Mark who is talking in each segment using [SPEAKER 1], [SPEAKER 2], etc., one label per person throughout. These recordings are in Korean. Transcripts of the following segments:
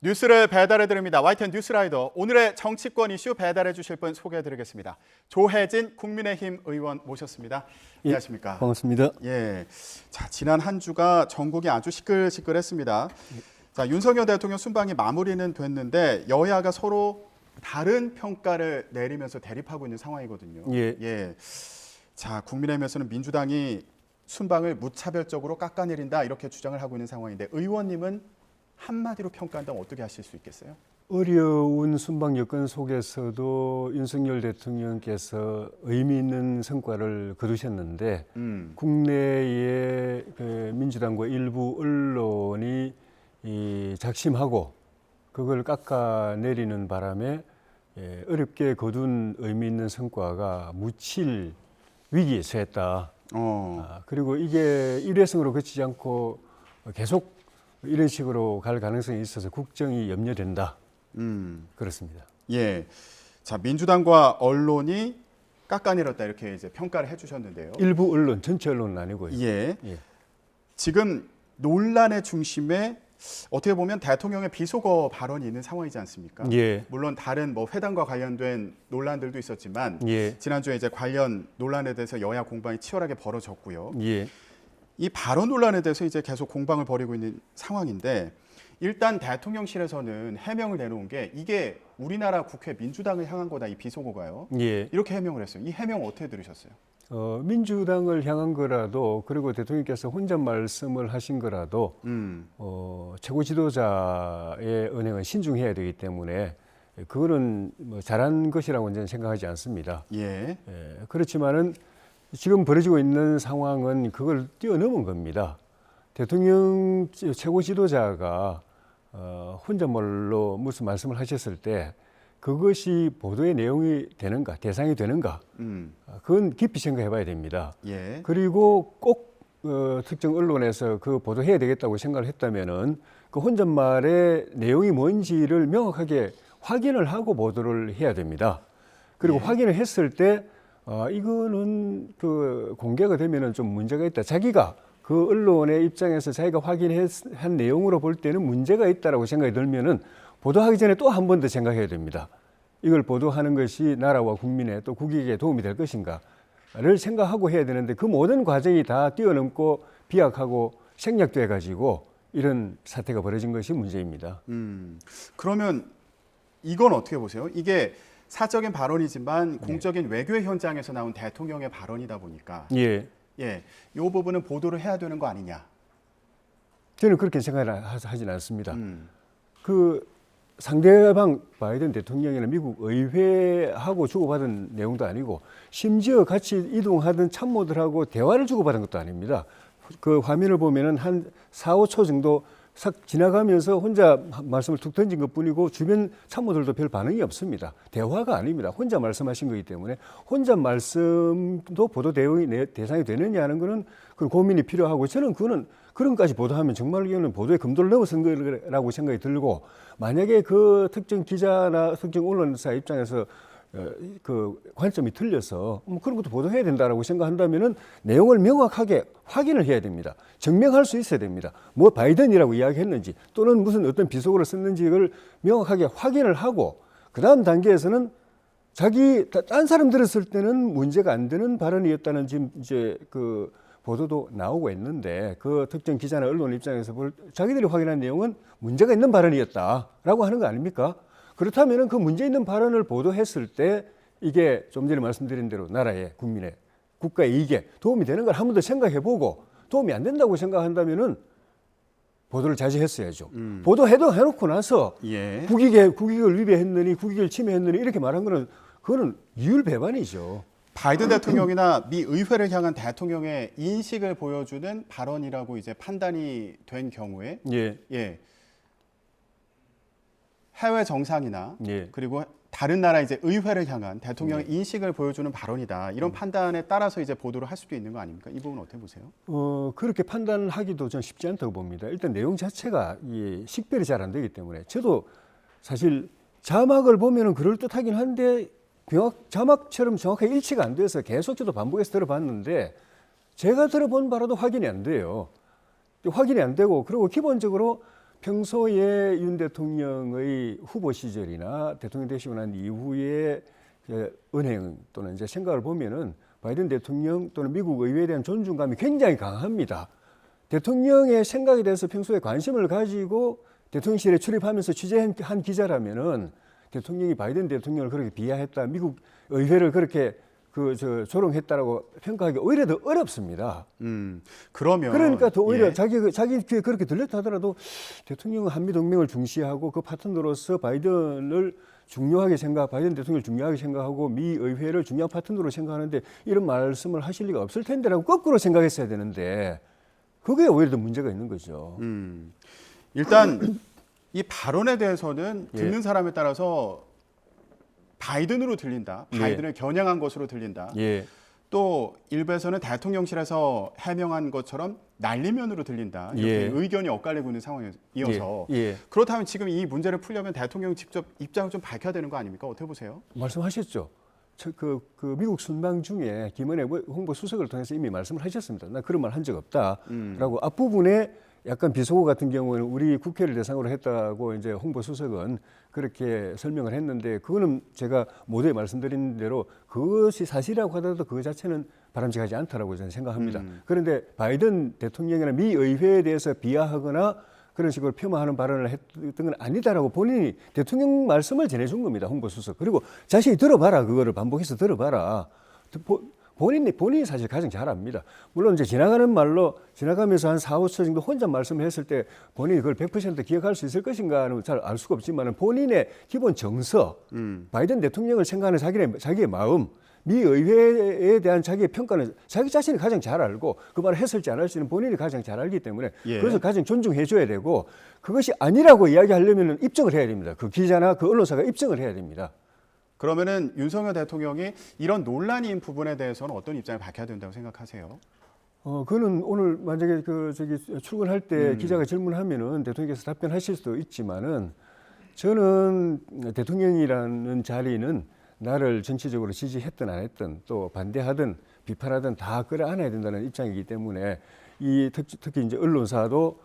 [SPEAKER 1] 뉴스를 배달해드립니다. YTN 뉴스라이더. 오늘의 정치권 이슈 배달해주실 분 소개해드리겠습니다. 조혜진 국민의힘 의원 모셨습니다. 안녕하십니까?
[SPEAKER 2] 반갑습니다.
[SPEAKER 1] 예, 자 지난 한 주가 전국이 아주 시끌시끌했습니다. 자 윤석열 대통령 순방이 마무리는 됐는데 여야가 서로 다른 평가를 내리면서 대립하고 있는 상황이거든요.
[SPEAKER 2] 예.
[SPEAKER 1] 자 국민의힘에서는 민주당이 순방을 무차별적으로 깎아내린다 이렇게 주장을 하고 있는 상황인데 의원님은 한마디로 평가한다면 어떻게 하실 수 있겠어요?
[SPEAKER 2] 어려운 순방 여건 속에서도 윤석열 대통령께서 의미 있는 성과를 거두셨는데 국내의 그 민주당과 일부 언론이 작심하고 그걸 깎아내리는 바람에 어렵게 거둔 의미 있는 성과가 묻힐 위기에 처했다. 그리고 이게 일회성으로 그치지 않고 계속 이런 식으로 갈 가능성이 있어서 국정이 염려된다. 그렇습니다.
[SPEAKER 1] 예. 자, 민주당과 언론이 깎아내렸다 이렇게 이제 평가를 해주셨는데요.
[SPEAKER 2] 일부 언론, 전체 언론은 아니고요.
[SPEAKER 1] 예. 지금 논란의 중심에 어떻게 보면 대통령의 비속어 발언이 있는 상황이지 않습니까?
[SPEAKER 2] 예.
[SPEAKER 1] 물론 다른 뭐 회담과 관련된 논란들도 있었지만
[SPEAKER 2] 예.
[SPEAKER 1] 지난주에 이제 관련 논란에 대해서 여야 공방이 치열하게 벌어졌고요.
[SPEAKER 2] 예.
[SPEAKER 1] 이 발언 논란에 대해서 이제 계속 공방을 벌이고 있는 상황인데 일단 대통령실에서는 해명을 내놓은 게 이게 우리나라 국회 민주당을 향한 거다 이 비속어가요.
[SPEAKER 2] 예.
[SPEAKER 1] 이렇게 해명을 했어요. 이 해명 어떻게 들으셨어요?
[SPEAKER 2] 민주당을 향한 거라도 그리고 대통령께서 혼자 말씀을 하신 거라도 최고 지도자의 언행은 신중해야 되기 때문에 그거는 뭐 잘한 것이라고 저는 생각하지 않습니다.
[SPEAKER 1] 예.
[SPEAKER 2] 그렇지만은 지금 벌어지고 있는 상황은 그걸 뛰어넘은 겁니다. 대통령 최고 지도자가 혼잣말로 무슨 말씀을 하셨을 때 그것이 보도의 내용이 되는가, 대상이 되는가, 그건 깊이 생각해 봐야 됩니다.
[SPEAKER 1] 예.
[SPEAKER 2] 그리고 꼭 특정 언론에서 그 보도해야 되겠다고 생각을 했다면은 그 혼잣말의 내용이 뭔지를 명확하게 확인을 하고 보도를 해야 됩니다. 그리고 확인을 했을 때 이거는 그 공개가 되면은 좀 문제가 있다. 자기가 그 언론의 입장에서 자기가 확인한 내용으로 볼 때는 문제가 있다라고 생각이 들면은 보도하기 전에 또 한 번 더 생각해야 됩니다. 이걸 보도하는 것이 나라와 국민의 또 국익에 도움이 될 것인가를 생각하고 해야 되는데 그 모든 과정이 다 뛰어넘고 비약하고 생략돼 가지고 이런 사태가 벌어진 것이 문제입니다.
[SPEAKER 1] 그러면 이건 어떻게 보세요? 이게 사적인 발언이지만 공적인 외교의 현장에서 나온 대통령의 발언이다 보니까 이 부분은 보도를 해야 되는 거 아니냐?
[SPEAKER 2] 저는 그렇게 생각하진 않습니다. 그 상대방 바이든 대통령이나 미국 의회하고 주고받은 내용도 아니고 심지어 같이 이동하던 참모들하고 대화를 주고받은 것도 아닙니다. 그 화면을 보면은 한 4, 5초 정도 싹 지나가면서 혼자 말씀을 툭 던진 것뿐이고 주변 참모들도 별 반응이 없습니다. 대화가 아닙니다. 혼자 말씀하신 거기 때문에 혼자 말씀도 보도 대상이 되느냐 하는 거는 그런 고민이 필요하고 저는 그거는 그런까지 보도하면 정말 이거는 보도의 금도를 넘어선 거라고 생각이 들고 만약에 그 특정 기자나 특정 언론사 입장에서 그 관점이 틀려서 그런 것도 보도해야 된다라고 생각한다면은 내용을 명확하게 확인을 해야 됩니다. 증명할 수 있어야 됩니다. 뭐 바이든이라고 이야기했는지 또는 무슨 어떤 비속어를 썼는지 이걸 명확하게 확인을 하고 그 다음 단계에서는 딴 사람 들었을 때는 문제가 안 되는 발언이었다는 지금 이제 그 보도도 나오고 있는데 그 특정 기자나 언론 입장에서 자기들이 확인한 내용은 문제가 있는 발언이었다라고 하는 거 아닙니까? 그렇다면 그 문제 있는 발언을 보도했을 때 이게 좀 전에 말씀드린 대로 나라의 국민의 국가의 이익에 도움이 되는 걸 한 번 더 생각해보고 도움이 안 된다고 생각한다면은 보도를 자제했어야죠. 해놓고 나서 국익을 위배했느니 국익을 침해했느니 이렇게 말한 거는 그거는 이율배반이죠.
[SPEAKER 1] 바이든 대통령이나 미 의회를 향한 대통령의 인식을 보여주는 발언이라고 이제 판단이 된 경우에 해외 정상이나 그리고 다른 나라 이제 의회를 향한 대통령의 인식을 보여주는 발언이다. 이런 판단에 따라서 이제 보도를 할 수도 있는 거 아닙니까? 이 부분 어떻게 보세요?
[SPEAKER 2] 그렇게 판단하기도 전 쉽지 않다고 봅니다. 일단 내용 자체가 식별이 잘 안 되기 때문에 저도 사실 자막을 보면은 그럴듯하긴 한데 자막처럼 정확하게 일치가 안 돼서 계속 저도 반복해서 들어봤는데 제가 들어본 바로도 확인이 안 돼요. 확인이 안 되고 그리고 기본적으로 평소에 윤 대통령의 후보 시절이나 대통령 되시고 난 이후에 은행 또는 이제 생각을 보면은 바이든 대통령 또는 미국 의회에 대한 존중감이 굉장히 강합니다. 대통령의 생각에 대해서 평소에 관심을 가지고 대통령실에 출입하면서 취재한 기자라면은 대통령이 바이든 대통령을 그렇게 비하했다, 미국 의회를 그렇게 조롱했다라고 평가하기 오히려 더 어렵습니다.
[SPEAKER 1] 그러면
[SPEAKER 2] 그러니까 더 오히려
[SPEAKER 1] 예.
[SPEAKER 2] 자기 귀에 그렇게 들렸다 하더라도 대통령은 한미 동맹을 중시하고 그 파트너로서 바이든 대통령을 중요하게 생각하고 미 의회를 중요한 파트너로 생각하는데 이런 말씀을 하실 리가 없을 텐데라고 거꾸로 생각했어야 되는데 그게 오히려 더 문제가 있는 거죠.
[SPEAKER 1] 일단 이 발언에 대해서는
[SPEAKER 2] 예.
[SPEAKER 1] 듣는 사람에 따라서 바이든으로 들린다, 바이든을 겨냥한 것으로 들린다.
[SPEAKER 2] 예.
[SPEAKER 1] 또 일부에서는 대통령실에서 해명한 것처럼 날리면으로 들린다. 이렇게
[SPEAKER 2] 예.
[SPEAKER 1] 의견이 엇갈리고 있는 상황이어서
[SPEAKER 2] 예.
[SPEAKER 1] 그렇다면 지금 이 문제를 풀려면 대통령이 직접 입장을 좀 밝혀야 되는 거 아닙니까? 어떻게 보세요?
[SPEAKER 2] 말씀하셨죠. 그 미국 순방 중에 김은혜 홍보 수석을 통해서 이미 말씀을 하셨습니다. 나 그런 말 한 적 없다라고 앞부분에 약간 비속어 같은 경우는 우리 국회를 대상으로 했다고 이제 홍보 수석은 그렇게 설명을 했는데 그거는 제가 모두에 말씀드린 대로 그것이 사실이라고 하더라도 그 자체는 바람직하지 않다라고 저는 생각합니다. 그런데 바이든 대통령이나 미 의회에 대해서 비하하거나 그런 식으로 폄하하는 발언을 했던 건 아니다라고 본인이 대통령 말씀을 전해준 겁니다. 홍보수석. 그리고 자세히 들어봐라. 그거를 반복해서 들어봐라. 본인이 사실 가장 잘 압니다. 물론 이제 지나가면서 한 4, 5초 정도 혼자 말씀을 했을 때 본인이 그걸 100% 기억할 수 있을 것인가는 잘 알 수가 없지만 본인의 기본 정서, 바이든 대통령을 생각하는 자기의 마음, 미 의회에 대한 자기의 평가는 자기 자신이 가장 잘 알고 그 말을 했을지 안 할지는 본인이 가장 잘 알기 때문에
[SPEAKER 1] 예.
[SPEAKER 2] 그것을 가장 존중해 줘야 되고 그것이 아니라고 이야기하려면 입증을 해야 됩니다. 그 기자나 그 언론사가 입증을 해야 됩니다.
[SPEAKER 1] 그러면은 윤석열 대통령이 이런 논란인 부분에 대해서는 어떤 입장을 밝혀야 된다고 생각하세요?
[SPEAKER 2] 그거는 오늘 만약에 출근할 때 기자가 질문하면은 대통령께서 답변하실 수도 있지만은 저는 대통령이라는 자리는 나를 정치적으로 지지했든 안 했든 또 반대하든 비판하든 다 끌어안아야 된다는 입장이기 때문에 특히 이제 언론사도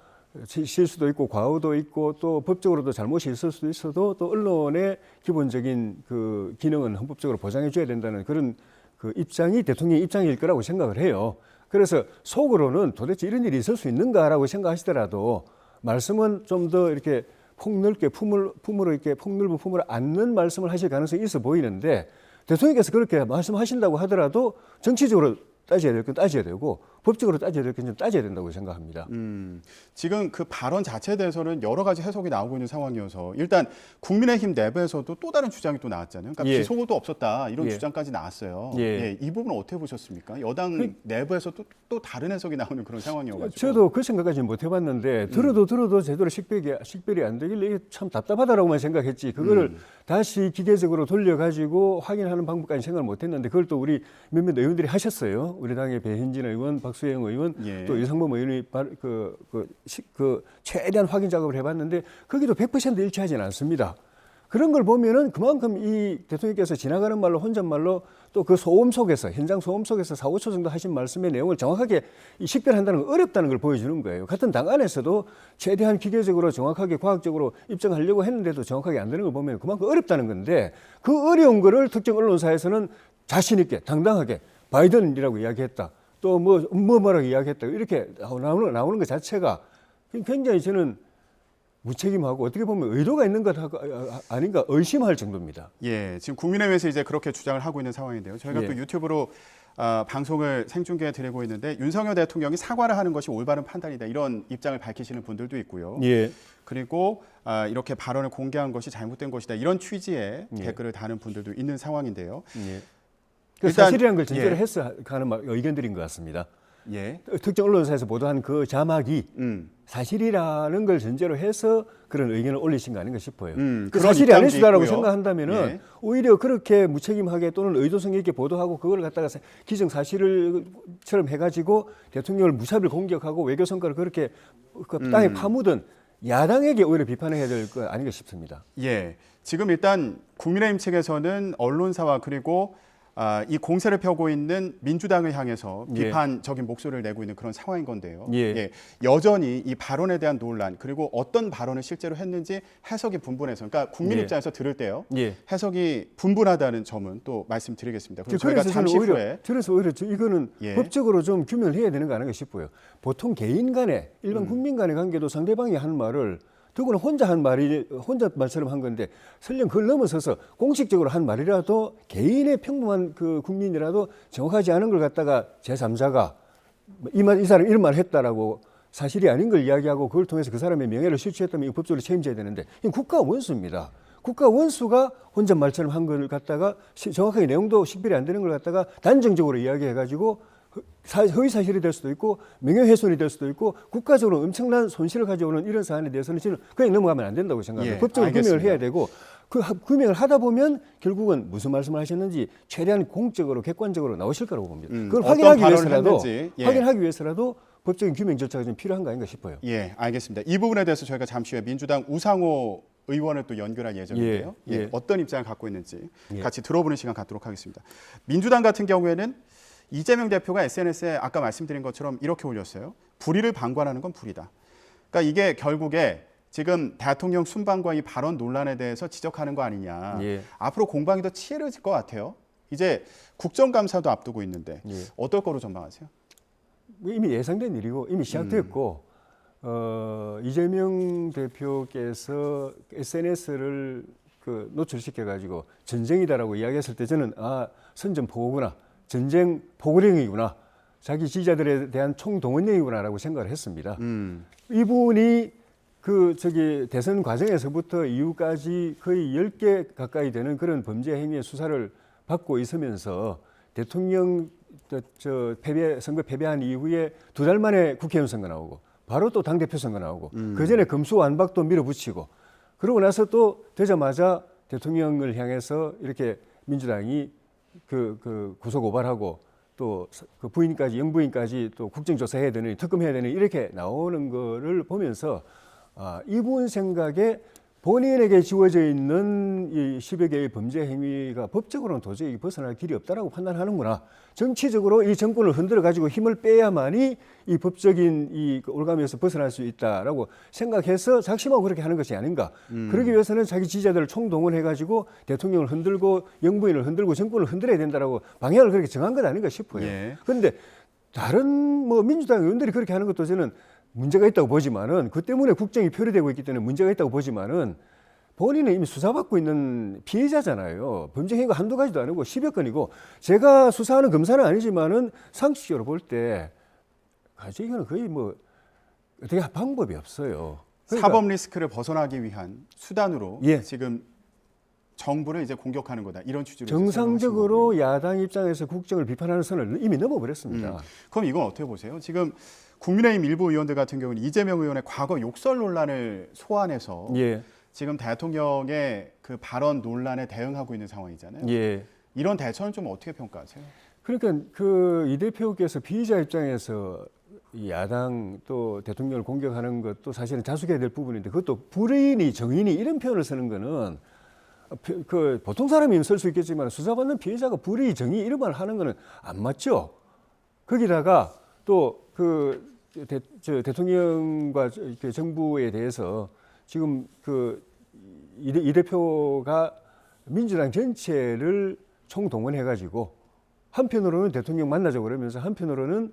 [SPEAKER 2] 실수도 있고 과오도 있고 또 법적으로도 잘못이 있을 수도 있어도 또 언론의 기본적인 그 기능은 헌법적으로 보장해 줘야 된다는 그런 그 입장이 대통령의 입장일 거라고 생각을 해요. 그래서 속으로는 도대체 이런 일이 있을 수 있는가라고 생각하시더라도 말씀은 좀 더 이렇게 폭넓게 품으로 이렇게 폭넓은 품으로 안는 말씀을 하실 가능성이 있어 보이는데 대통령께서 그렇게 말씀하신다고 하더라도 정치적으로 따져야 될 건 따져야 되고 법적으로 따져야 될 건 좀 따져야 된다고 생각합니다.
[SPEAKER 1] 지금 그 발언 자체에 대해서는 여러 가지 해석이 나오고 있는 상황이어서 일단 국민의힘 내부에서도 또 다른 주장이 또 나왔잖아요. 그러니까
[SPEAKER 2] 예.
[SPEAKER 1] 비속어도 없었다 이런
[SPEAKER 2] 예.
[SPEAKER 1] 주장까지 나왔어요.
[SPEAKER 2] 예.
[SPEAKER 1] 예, 이 부분은 어떻게 보셨습니까? 여당 내부에서 또 다른 해석이 나오는 그런 상황이어가지고.
[SPEAKER 2] 저도 그 생각까지는 못 해봤는데 들어도 제대로 식별이 안 되길래 이게 참 답답하다라고만 생각했지 그거를 다시 기계적으로 돌려가지고 확인하는 방법까지 생각을 못했는데 그걸 또 우리 몇몇 의원들이 하셨어요. 우리 당의 배현진 의원, 박수영 의원,
[SPEAKER 1] 예.
[SPEAKER 2] 또 유상범 의원이 최대한 확인 작업을 해봤는데 거기도 100% 일치하지는 않습니다. 그런 걸 보면은 그만큼 이 대통령께서 지나가는 말로 혼잣말로 또 그 소음 속에서 현장 소음 속에서 4, 5초 정도 하신 말씀의 내용을 정확하게 식별한다는 건 어렵다는 걸 보여주는 거예요. 같은 당 안에서도 최대한 기계적으로 정확하게 과학적으로 입증하려고 했는데도 정확하게 안 되는 걸 보면 그만큼 어렵다는 건데 그 어려운 거를 특정 언론사에서는 자신 있게 당당하게 바이든이라고 이야기했다. 또 뭐라고 이야기했다. 이렇게 나오는 것 자체가 굉장히 저는 무책임하고 어떻게 보면 의도가 있는 것 아닌가 의심할 정도입니다.
[SPEAKER 1] 예, 지금 국민의힘에서 이제 그렇게 주장을 하고 있는 상황인데요. 저희가
[SPEAKER 2] 예.
[SPEAKER 1] 또 유튜브로 방송을 생중계해 드리고 있는데 윤석열 대통령이 사과를 하는 것이 올바른 판단이다 이런 입장을 밝히시는 분들도 있고요.
[SPEAKER 2] 예.
[SPEAKER 1] 그리고 이렇게 발언을 공개한 것이 잘못된 것이다 이런 취지의
[SPEAKER 2] 예.
[SPEAKER 1] 댓글을 다는 분들도 있는 상황인데요.
[SPEAKER 2] 예. 그
[SPEAKER 1] 일단,
[SPEAKER 2] 사실이라는 걸 전제로
[SPEAKER 1] 예.
[SPEAKER 2] 해서 하는 의견들인 것 같습니다.
[SPEAKER 1] 예.
[SPEAKER 2] 특정 언론사에서 보도한 그 자막이 사실이라는 걸 전제로 해서 그런 의견을 올리신 거 아닌가 싶어요. 그
[SPEAKER 1] 그런
[SPEAKER 2] 사실이
[SPEAKER 1] 입장도
[SPEAKER 2] 아니시다라고
[SPEAKER 1] 있고요.
[SPEAKER 2] 생각한다면은
[SPEAKER 1] 예.
[SPEAKER 2] 오히려 그렇게 무책임하게 또는 의도성 있게 보도하고 그걸 갖다가 기정 사실처럼 해가지고 대통령을 무차별 공격하고 외교 성과를 그렇게 그 땅에 파묻은 야당에게 오히려 비판을 해야 될 거 아닌가 싶습니다.
[SPEAKER 1] 예. 지금 일단 국민의힘 측에서는 언론사와 그리고 이 공세를 펴고 있는 민주당을 향해서
[SPEAKER 2] 예.
[SPEAKER 1] 비판적인 목소리를 내고 있는 그런 상황인 건데요.
[SPEAKER 2] 예.
[SPEAKER 1] 여전히 이 발언에 대한 논란 그리고 어떤 발언을 실제로 했는지 해석이 분분해서 그러니까 국민
[SPEAKER 2] 예.
[SPEAKER 1] 입장에서 들을 때요.
[SPEAKER 2] 예.
[SPEAKER 1] 해석이 분분하다는 점은 또 말씀드리겠습니다. 그럼 저희가
[SPEAKER 2] 그래서
[SPEAKER 1] 잠시
[SPEAKER 2] 오히려,
[SPEAKER 1] 후에
[SPEAKER 2] 그래서 오히려 이거는
[SPEAKER 1] 예.
[SPEAKER 2] 법적으로 좀 규명을 해야 되는 거 아닌가 싶어요. 보통 개인 간에 일반 국민 간의 관계도 상대방이 하는 말을 더구나 혼자 한 말이 혼자 말처럼 한 건데 설령 그걸 넘어서서 공식적으로 한 말이라도 개인의 평범한 그 국민이라도 정확하지 않은 걸 갖다가 제3자가 이 사람 이런 말을 했다라고 사실이 아닌 걸 이야기하고 그걸 통해서 그 사람의 명예를 실추했다면 이거 법적으로 책임져야 되는데 이건 국가 원수입니다. 국가 원수가 혼자 말처럼 한 걸 갖다가 정확하게 내용도 식별이 안 되는 걸 갖다가 단정적으로 이야기해가지고 허위 사실이 될 수도 있고 명예훼손이 될 수도 있고 국가적으로 엄청난 손실을 가져오는 이런 사안에 대해서는 저는 그냥 넘어가면 안 된다고 생각합니다.
[SPEAKER 1] 예,
[SPEAKER 2] 법적으로
[SPEAKER 1] 알겠습니다.
[SPEAKER 2] 규명을 해야 되고 그 규명을 하다 보면 결국은 무슨 말씀을 하셨는지 최대한 공적으로 객관적으로 나오실 거라고 봅니다. 그걸
[SPEAKER 1] 어떤
[SPEAKER 2] 확인하기
[SPEAKER 1] 발언을
[SPEAKER 2] 위해서라도
[SPEAKER 1] 했는지, 예.
[SPEAKER 2] 확인하기 위해서라도 법적인 규명 절차가 좀 필요한 거 아닌가 싶어요.
[SPEAKER 1] 예, 알겠습니다. 이 부분에 대해서 저희가 잠시 후에 민주당 우상호 의원을 또 연결할 예정인데요.
[SPEAKER 2] 예, 예.
[SPEAKER 1] 어떤 입장을 갖고 있는지
[SPEAKER 2] 예.
[SPEAKER 1] 같이 들어보는 시간 갖도록 하겠습니다. 민주당 같은 경우에는 이재명 대표가 SNS에 아까 말씀드린 것처럼 이렇게 올렸어요. 불의를 방관하는 건 불이다. 그러니까 이게 결국에 지금 대통령 순방과 이 발언 논란에 대해서 지적하는 거 아니냐.
[SPEAKER 2] 예.
[SPEAKER 1] 앞으로 공방이 더 치열해질 것 같아요. 이제 국정감사도 앞두고 있는데
[SPEAKER 2] 예.
[SPEAKER 1] 어떨 거로 전망하세요?
[SPEAKER 2] 이미 예상된 일이고 이미 시작됐고 이재명 대표께서 SNS를 노출시켜 가지고 전쟁이다라고 이야기했을 때 저는 선전포고구나, 전쟁 포고령이구나, 자기 지지자들에 대한 총동원령이구나라고 생각을 했습니다. 이분이 대선 과정에서부터 이후까지 거의 10개 가까이 되는 그런 범죄 행위의 수사를 받고 있으면서 대통령 선거 패배한 이후에 2달 만에 국회의원 선거 나오고 바로 또 당대표 선거 나오고 그 전에 금수완박도 밀어붙이고 그러고 나서 또 되자마자 대통령을 향해서 이렇게 민주당이 구속 고발하고 또 그 부인까지 영부인까지 또 국정조사해야 되는 특검해야 되는 이렇게 나오는 거를 보면서 이분 생각에 본인에게 지워져 있는 이 10여 개의 범죄 행위가 법적으로는 도저히 벗어날 길이 없다라고 판단하는구나. 정치적으로 이 정권을 흔들어 가지고 힘을 빼야만이 이 법적인 이 올가미에서 벗어날 수 있다라고 생각해서 작심하고 그렇게 하는 것이 아닌가. 그러기 위해서는 자기 지지자들을 총동원해 가지고 대통령을 흔들고 영부인을 흔들고 정권을 흔들어야 된다라고 방향을 그렇게 정한 것 아닌가 싶어요.
[SPEAKER 1] 예.
[SPEAKER 2] 그런데 다른 민주당 의원들이 그렇게 하는 것도 저는 문제가 있다고 보지만은 그 때문에 국정이 표류되고 있기 때문에 문제가 있다고 보지만은 본인은 이미 수사받고 있는 피해자잖아요. 범죄 행위가 한두 가지도 아니고 10여 건이고 제가 수사하는 검사는 아니지만은 상식적으로 볼 때 이거는 거의 어떻게 할 방법이 없어요. 그러니까
[SPEAKER 1] 사법 리스크를 벗어나기 위한 수단으로
[SPEAKER 2] 예.
[SPEAKER 1] 지금 정부를 이제 공격하는 거다. 이런 취지로
[SPEAKER 2] 정상적으로 야당 입장에서 국정을 비판하는 선을 이미 넘어버렸습니다.
[SPEAKER 1] 그럼 이건 어떻게 보세요? 지금 국민의힘 일부 의원들 같은 경우는 이재명 의원의 과거 욕설 논란을 소환해서
[SPEAKER 2] 예.
[SPEAKER 1] 지금 대통령의 그 발언 논란에 대응하고 있는 상황이잖아요.
[SPEAKER 2] 예.
[SPEAKER 1] 이런 대처는 좀 어떻게 평가하세요?
[SPEAKER 2] 그러니까 이 대표께서 피의자 입장에서 이 야당 또 대통령을 공격하는 것도 사실은 자숙해야 될 부분인데 그것도 불의니 정의니 이런 표현을 쓰는 거는 보통 사람이면 쓸 수 있겠지만 수사받는 피해자가 불의 정의 이런 말을 하는 거는 안 맞죠. 거기다가 또 대통령과 정부에 대해서 지금 이 대표가 민주당 전체를 총동원해 가지고 한편으로는 대통령 만나자고 그러면서 한편으로는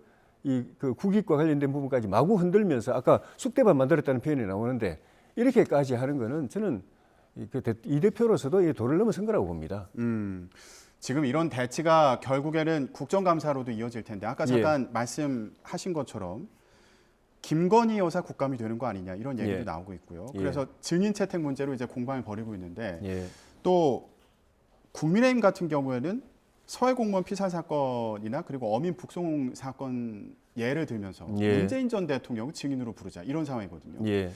[SPEAKER 2] 국익과 관련된 부분까지 마구 흔들면서 아까 쑥대밭 만들었다는 표현이 나오는데 이렇게까지 하는 거는 저는 이 대표로서도 도를 넘어선 거라고 봅니다.
[SPEAKER 1] 지금 이런 대치가 결국에는 국정감사로도 이어질 텐데 아까 잠깐 말씀하신 것처럼 김건희 여사 국감이 되는 거 아니냐 이런 얘기도 나오고 있고요. 그래서 증인 채택 문제로 이제 공방을 벌이고 있는데 또 국민의힘 같은 경우에는 서해 공무원 피살 사건이나 그리고 어민 북송 사건 예를 들면서 문재인 전 대통령 증인으로 부르자 이런 상황이거든요.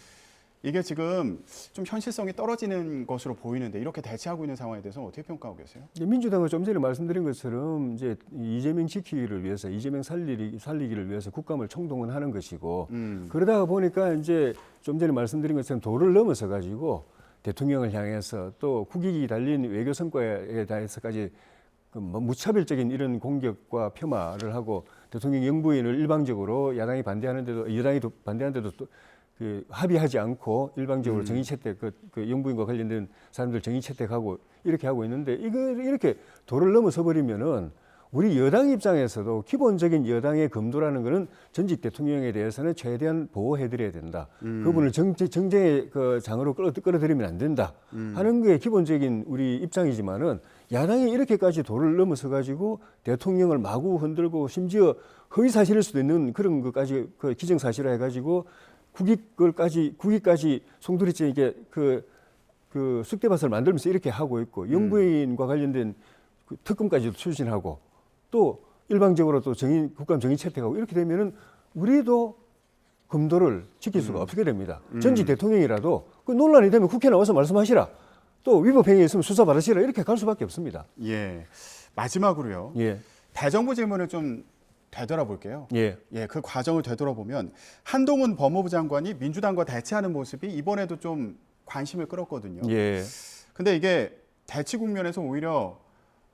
[SPEAKER 1] 이게 지금 좀 현실성이 떨어지는 것으로 보이는데 이렇게 대치하고 있는 상황에 대해서 어떻게 평가하고 계세요?
[SPEAKER 2] 민주당은 좀 전에 말씀드린 것처럼 이제 이재명 지키기를 위해서 이재명 살리기를 위해서 국감을 총동원하는 것이고 그러다가 보니까 이제 좀 전에 말씀드린 것처럼 도를 넘어서 가지고 대통령을 향해서 또 국익이 달린 외교 성과에 대해서까지 뭐 무차별적인 이런 공격과 폄하를 하고 대통령 영부인을 일방적으로 야당이 반대하는데도 여당이 반대하는데도 또 그 합의하지 않고 일방적으로 정의 채택 그 영부인과 관련된 사람들 정의 채택하고 이렇게 하고 있는데 이걸 이렇게 도를 넘어서 버리면은 우리 여당 입장에서도 기본적인 여당의 검도라는 것은 전직 대통령에 대해서는 최대한 보호해드려야 된다. 그분을 정쟁의 그 장으로 끌어들이면 안 된다. 하는 게 기본적인 우리 입장이지만은 야당이 이렇게까지 도를 넘어서 가지고 대통령을 마구 흔들고 심지어 허위 사실일 수도 있는 그런 것까지 그 기정사실화 해가지고 국익까지 송두리째 이게 그 쑥대밭을 만들면서 이렇게 하고 있고 영부인과 관련된 그 특검까지도 추진하고 또 일방적으로 또 국감 정의 채택하고 이렇게 되면은 우리도 검도를 지킬 수가 없게 됩니다. 전직 대통령이라도 그 논란이 되면 국회 나와서 말씀하시라. 또 위법 행위 있으면 수사 받으시라. 이렇게 갈 수밖에 없습니다.
[SPEAKER 1] 예. 마지막으로요.
[SPEAKER 2] 예.
[SPEAKER 1] 대정부 질문을 좀 되돌아볼게요.
[SPEAKER 2] 예.
[SPEAKER 1] 예, 그 과정을 되돌아보면 한동훈 법무부 장관이 민주당과 대치하는 모습이 이번에도 좀 관심을 끌었거든요.
[SPEAKER 2] 예.
[SPEAKER 1] 근데 이게 대치 국면에서 오히려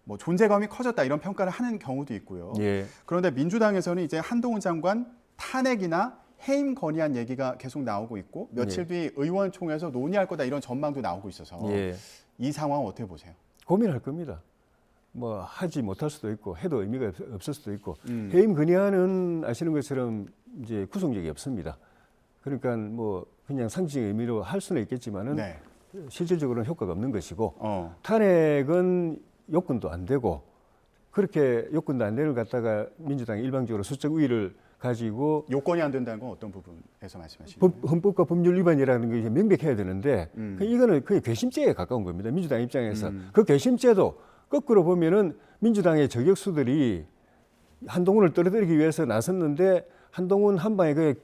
[SPEAKER 1] 뭐 존재감이 커졌다 이런 평가를 하는 경우도 있고요.
[SPEAKER 2] 예.
[SPEAKER 1] 그런데 민주당에서는 이제 한동훈 장관 탄핵이나 해임 건의안 얘기가 계속 나오고 있고 며칠 뒤 의원총회에서 논의할 거다 이런 전망도 나오고 있어서
[SPEAKER 2] 예.
[SPEAKER 1] 이 상황 어떻게 보세요?
[SPEAKER 2] 고민할 겁니다. 뭐 하지 못할 수도 있고 해도 의미가 없을 수도 있고 해임 건의안은 아시는 것처럼 이제 구속력이 없습니다. 그러니까 뭐 그냥 상징의 의미로 할 수는 있겠지만은
[SPEAKER 1] 네.
[SPEAKER 2] 실질적으로는 효과가 없는 것이고 탄핵은 요건도 안 되고 그렇게 요건도 안 되는 걸 갖다가 민주당이 일방적으로 수적 우위를 가지고
[SPEAKER 1] 요건이 안 된다는 건 어떤 부분에서 말씀하시는 거예요?
[SPEAKER 2] 헌법과 법률 위반이라는 게 명백해야 되는데 이거는 거의 괘씸죄에 가까운 겁니다. 민주당 입장에서 그 괘씸죄도 거꾸로 보면은 민주당의 저격수들이 한동훈을 떨어뜨리기 위해서 나섰는데 한동훈 한 방에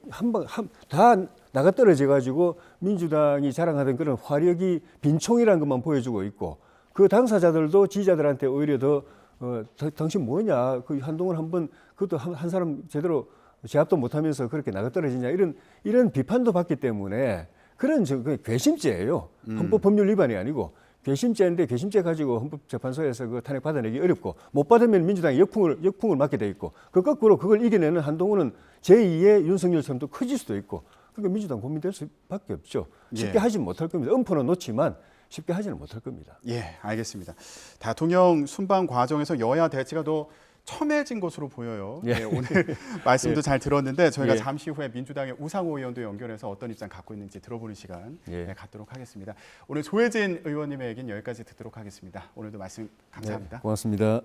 [SPEAKER 2] 다 나가 떨어져 가지고 민주당이 자랑하던 그런 화력이 빈총이라는 것만 보여주고 있고 그 당사자들도 지지자들한테 오히려 더 당신 뭐냐 그 한동훈 한번 그것도 한 사람 제대로 제압도 못하면서 그렇게 나가 떨어지냐 이런 비판도 받기 때문에 그런 괘씸죄예요. 헌법 법률 위반이 아니고 괘씸죄인데 괘씸죄 가지고 헌법재판소에서 그 탄핵 받아내기 어렵고 못 받으면 민주당이 역풍을 맞게 돼 있고 그 거꾸로 그걸 이겨내는 한동훈은 제2의 윤석열처럼 또 커질 수도 있고 그러니까 민주당 고민될 수밖에 없죠. 쉽게 하지는 못할 겁니다. 엄포는 놓지만 쉽게 하지는 못할 겁니다.
[SPEAKER 1] 예, 알겠습니다. 대통령 순방 과정에서 여야 대치가 더 첨예해진 것으로 보여요.
[SPEAKER 2] 예.
[SPEAKER 1] 네, 오늘 말씀도 잘 들었는데 저희가
[SPEAKER 2] 예.
[SPEAKER 1] 잠시 후에 민주당의 우상호 의원도 연결해서 어떤 입장 갖고 있는지 들어보는 시간 갖도록 하겠습니다. 오늘 조혜진 의원님의 얘기는 여기까지 듣도록 하겠습니다. 오늘도 말씀 감사합니다.
[SPEAKER 2] 고맙습니다.